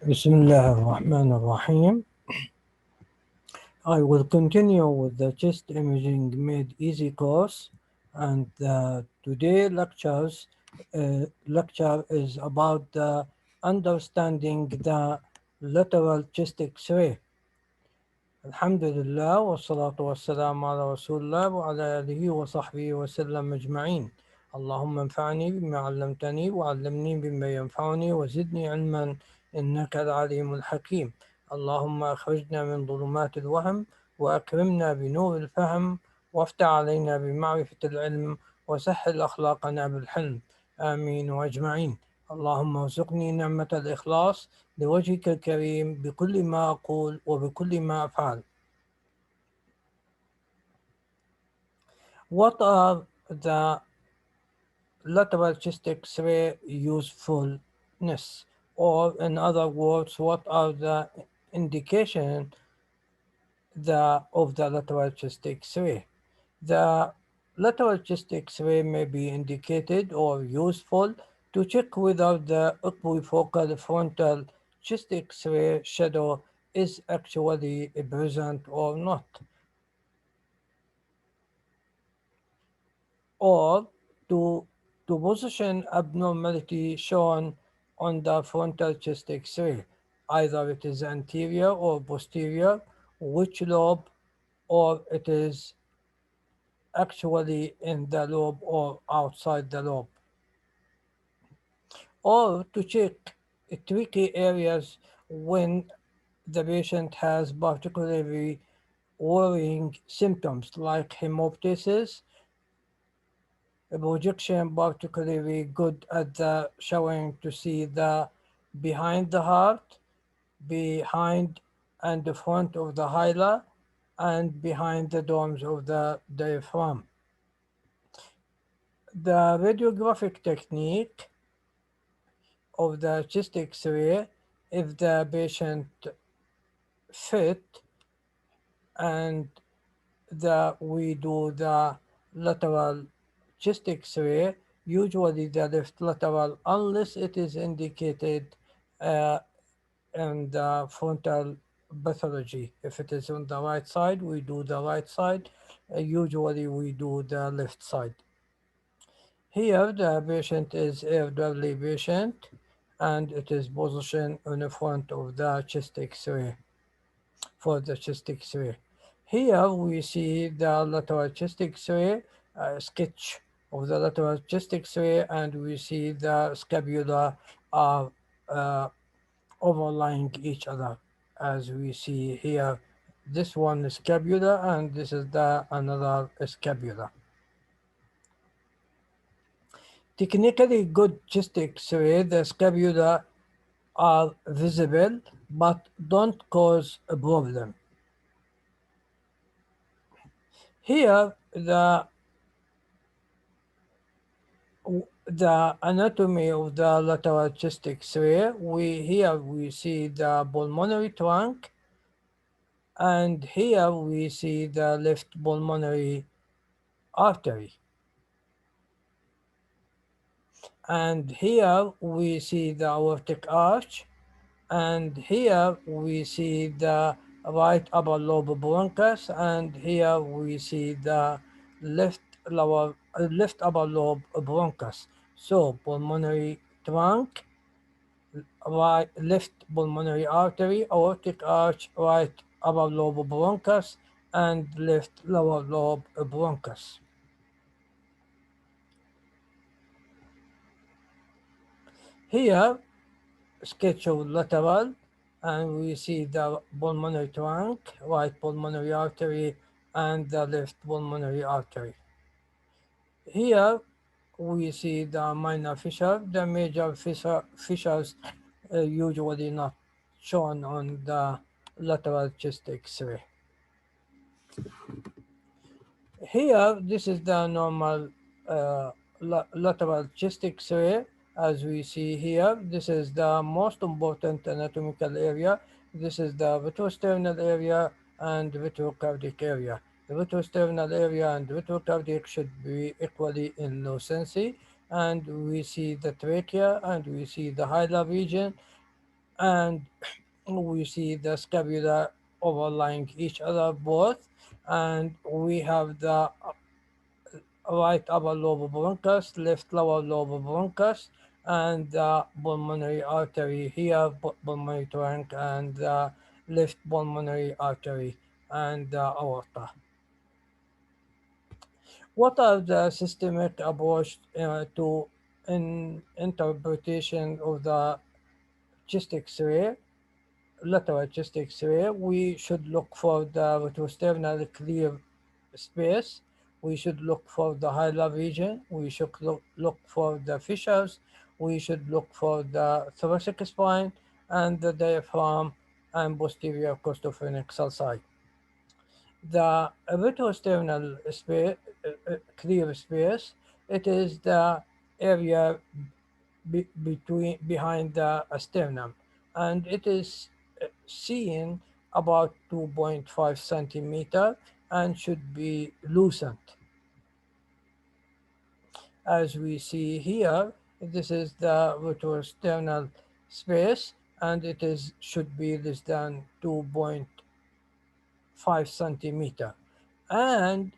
Bismillah ar-Rahman ar-Rahim. I will continue with the chest imaging made easy course, and today lecture is about the understanding the lateral chest X-ray. Alhamdulillah wa salatu wa salam ala rasulullah wa ala alihi wa sahbihi wa sallam ajma'in. اللهم انفعني بما علمتني وعلمني بما ينفعني وزدني علما إنك العليم الحكيم. اللهم أخرجنا من ظلمات الوهم وأكرمنا بنور الفهم وافتح علينا بمعرفة العلم وسهل أخلاقنا بالحلم. آمين وأجمعين. اللهم ارزقني نعمة الإخلاص لوجهك الكريم بكل ما أقول وبكل ما أفعل. What are the lateral chest X-ray usefulness? Or in other words, what are the indication of the lateral chest X-ray? The lateral chest X-ray may be indicated or useful to check whether the equifocal frontal chest X-ray shadow is actually present or not, or to position abnormality shown on the frontal chest X-ray, either it is anterior or posterior, which lobe, or it is actually in the lobe or outside the lobe, or to check tricky areas when the patient has particularly worrying symptoms like hemoptysis, a projection particularly good at the showing to see the behind the heart, behind and the front of the hilar, and behind the domes of the diaphragm. The radiographic technique of the chest X-ray, if the patient fit and we do the lateral chest X-ray, usually the left lateral, unless it is indicated uh, in the frontal pathology. If it is on the right side, we do the right side. Usually we do the left side. Here the patient is elderly patient and it is positioned in the front of the chest X-ray for the chest X-ray. Here we see the lateral chest X-ray, sketch of the lateral chest X-ray, and we see the scapula are overlying each other. As we see here, this one is scapula and this is the another scapula. Technically good chest X-ray, the scapula are visible but don't cause a problem. Here, the anatomy of the lateral chest X-ray, here we see the pulmonary trunk, and here we see the left pulmonary artery. And here we see the aortic arch, and here we see the right upper lobe bronchus, and here we see the left upper lobe bronchus. So pulmonary trunk, right left pulmonary artery, aortic arch, right upper lobe bronchus, and left lower lobe bronchus. Here, sketch of lateral, and we see the pulmonary trunk, right pulmonary artery, and the left pulmonary artery. Here we see the minor fissure, the major fissures usually not shown on the lateral chest X-ray. Here, this is the normal lateral chest X-ray. As we see here, this is the most important anatomical area. This is the retrosternal area and retrocardiac area. The retrosternal area and retrocardiac should be equally in lucency. And we see the trachea and we see the hilar region. and we see the scapula overlying each other both, and we have the right upper lobe bronchus, left lower lobe bronchus, and the pulmonary artery here, pulmonary trunk, and the left pulmonary artery, and the aorta. What are the systemic approach to interpretation of the chest X-ray, lateral chest X-ray? We should look for the retrosternal clear space. We should look for the hilar region. We should look for the fissures. We should look for the thoracic spine and the diaphragm and posterior costophrenic sulci. The retrosternal space, clear space, it is the area between behind the sternum, and it is seen about 2.5 centimeter and should be loosened. As we see here, this is the retrosternal space, and it is should be less than 2.5 centimeter. And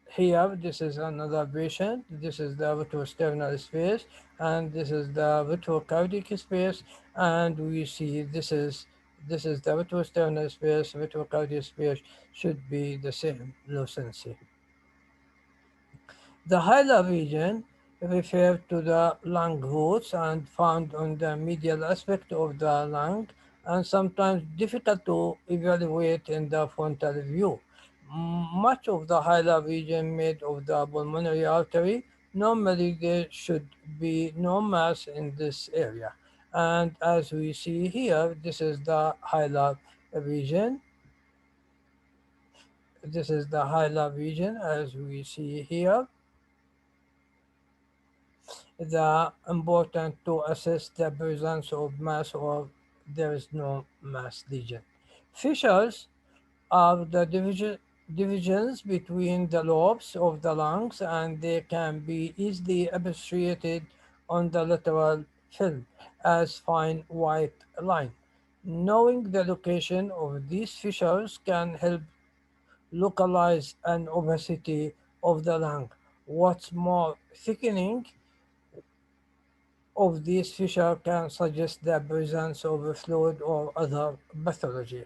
here, this is another patient. This is the retrosternal space, and this is the retrocardiac space. And we see this is the retrosternal space. Retrocardiac space should be the same lucency. The hilar region refers to the lung roots and found on the medial aspect of the lung, and sometimes difficult to evaluate in the frontal view. Much of the hilar region made of the pulmonary artery. Normally there should be no mass in this area. And as we see here, this is the hilar region. This is the hilar region as we see here. The important to assess the presence of mass or there is no mass lesion. Fissures are the divisions between the lobes of the lungs, and they can be easily appreciated on the lateral film as fine white line. Knowing the location of these fissures can help localize an opacity of the lung. What's more, thickening of these fissures can suggest the presence of a fluid or other pathology.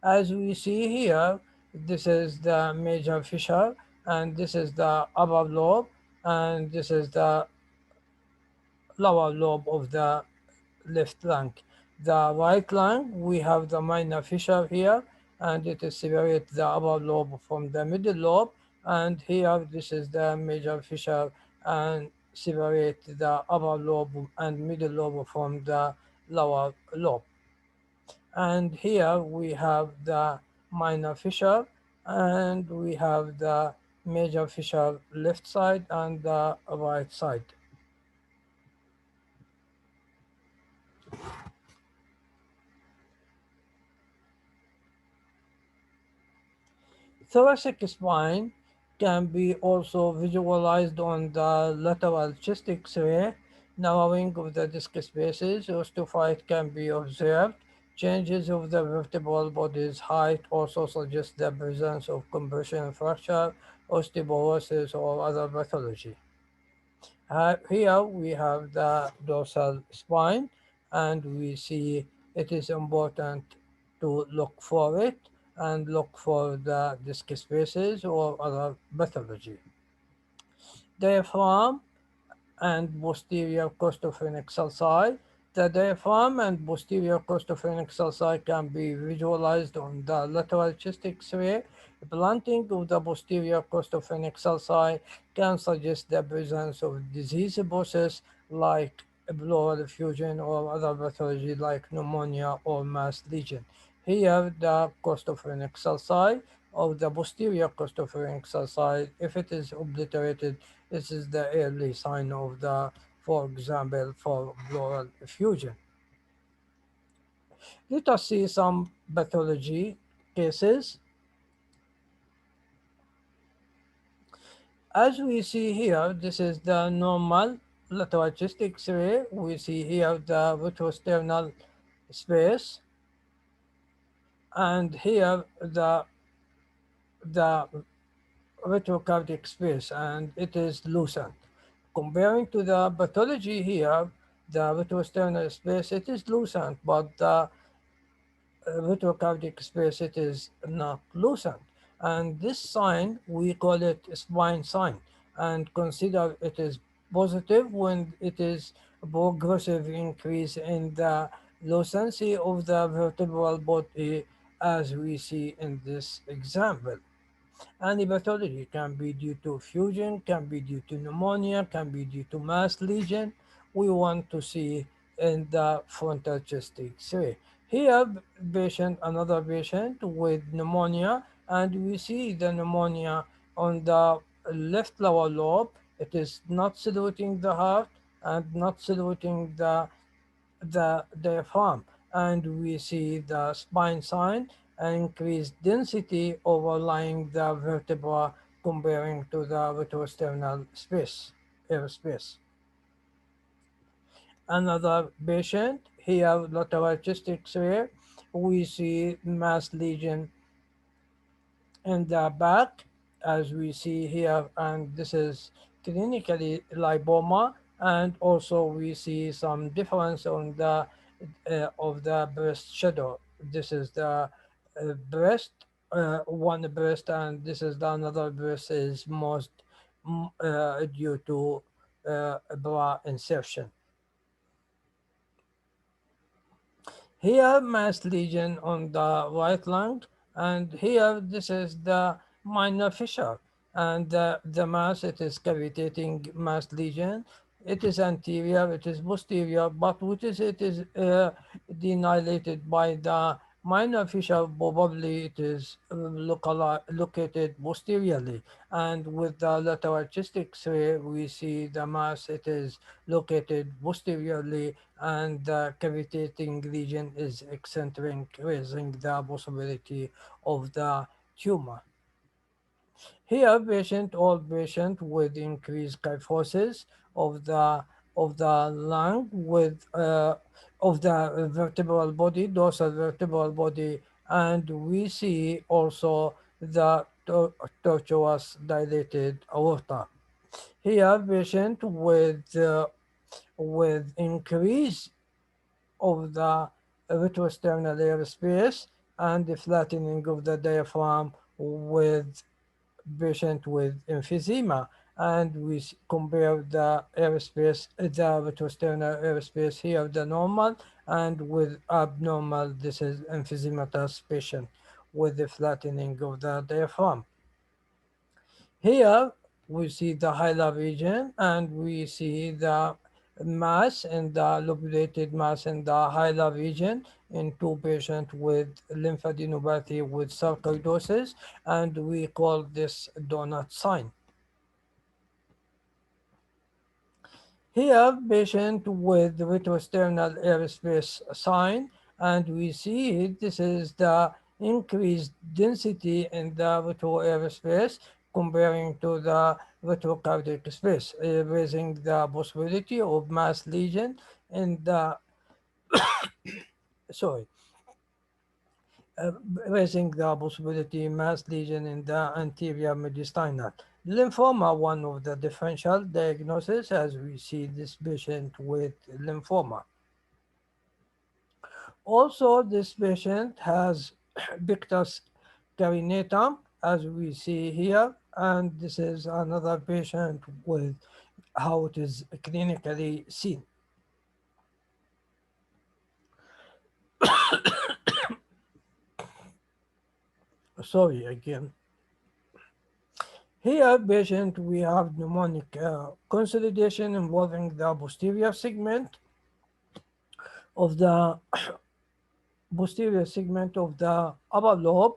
As we see here, this is the major fissure, and this is the upper lobe, and this is the lower lobe of the left lung. The right lung, we have the minor fissure here, and it is separate the upper lobe from the middle lobe, and here this is the major fissure and separate the upper lobe and middle lobe from the lower lobe. And here we have the minor fissure, and we have the major fissure left side and the right side. Thoracic spine can be also visualized on the lateral chest X-ray. Narrowing of the disc spaces, osteophyte can be observed. Changes of the vertebral body's height also suggest the presence of compression fracture, osteoporosis, or other pathology. Here we have the dorsal spine, and we see it is important to look for it and look for the disc spaces or other pathology. Diaphragm and posterior costophrenic sulci. The diaphragm and posterior costophrenic sulci can be visualized on the lateral chest X-ray. Blunting of the posterior costophrenic sulci can suggest the presence of disease process like pleural effusion or other pathology like pneumonia or mass lesion. Here, the costophrenic sulci of the posterior costophrenic sulci, if it is obliterated, this is the early sign of the, for example, for pleural effusion. Let us see some pathology cases. As we see here, this is the normal lateral chest X-ray, we see here the retrosternal space, and here the retrocardiac space, and it is lucent. Comparing to the pathology here, the retrosternal space, it is lucent, but the retrocardiac space, it is not lucent. And this sign, we call it spine sign, and consider it is positive when it is a progressive increase in the lucency of the vertebral body, as we see in this example. And hepatology can be due to fusion, can be due to pneumonia, can be due to mass lesion. We want to see in the frontal chest X-ray. Here, another patient with pneumonia, and we see the pneumonia on the left lower lobe. It is not saluting the heart and not saluting the diaphragm, and we see the spine sign and increased density overlying the vertebra comparing to the retrosternal space, airspace. Another patient, here lateral chest X-ray, we see mass lesion in the back, as we see here, and this is clinically lipoma, and also we see some difference on the of the breast shadow. This is the breast, one breast, and this is the another breast is most due to bra insertion. Here, mass lesion on the right lung, and here this is the minor fissure, and the mass, it is cavitating mass lesion. It is anterior, it is posterior, but which is it is denilated by the minor fissure. Probably it is located posteriorly, and with the lateral chest X-ray, we see the mass, it is located posteriorly, and the cavitating region is eccentric, raising the possibility of the tumor. Here, old patient with increased kyphosis of the lung with of the vertebral body, dorsal vertebral body, and we see also the tortuous dilated aorta. Here, patient with increase of the retrosternal airspace and the flattening of the diaphragm with patient with emphysema. And we compare the airspace, the retrosternal airspace here, the normal, and with abnormal, this is emphysematous patient with the flattening of the diaphragm. Here we see the hilar region, and we see the mass and the lobulated mass in the hilar region in two patients with lymphadenopathy with sarcoidosis, and we call this donut sign. Here, patient with retrosternal airspace sign, and we see this is the increased density in the retro airspace comparing to the retrocardiac space, raising the possibility of mass lesion in the, sorry, uh, raising the possibility mass lesion in the anterior mediastinal. Lymphoma, one of the differential diagnoses, as we see this patient with lymphoma. Also, this patient has pictus carinatum, as we see here, and this is another patient with how it is clinically seen. Sorry again. Here, patient, we have pneumonic consolidation involving the posterior segment of the upper lobe,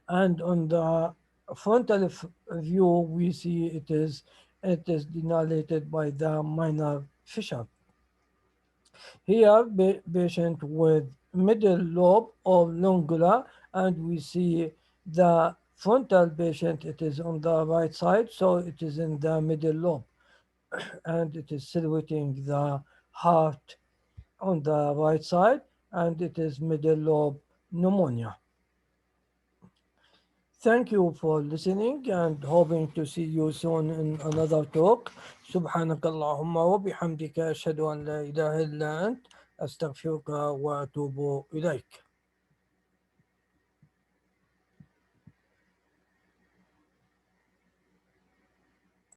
and on the frontal view, we see it is denoted by the minor fissure. Here, patient with middle lobe or lungula, and we see the frontal patient, it is on the right side, so it is in the middle lobe. and it is silhouetting the heart on the right side, and it is middle lobe pneumonia. Thank you for listening and hoping to see you soon in another talk. سبحانك اللهم وبحمدك أشهد أن لا إله إلا أنت أستغفرك وأتوب إليك.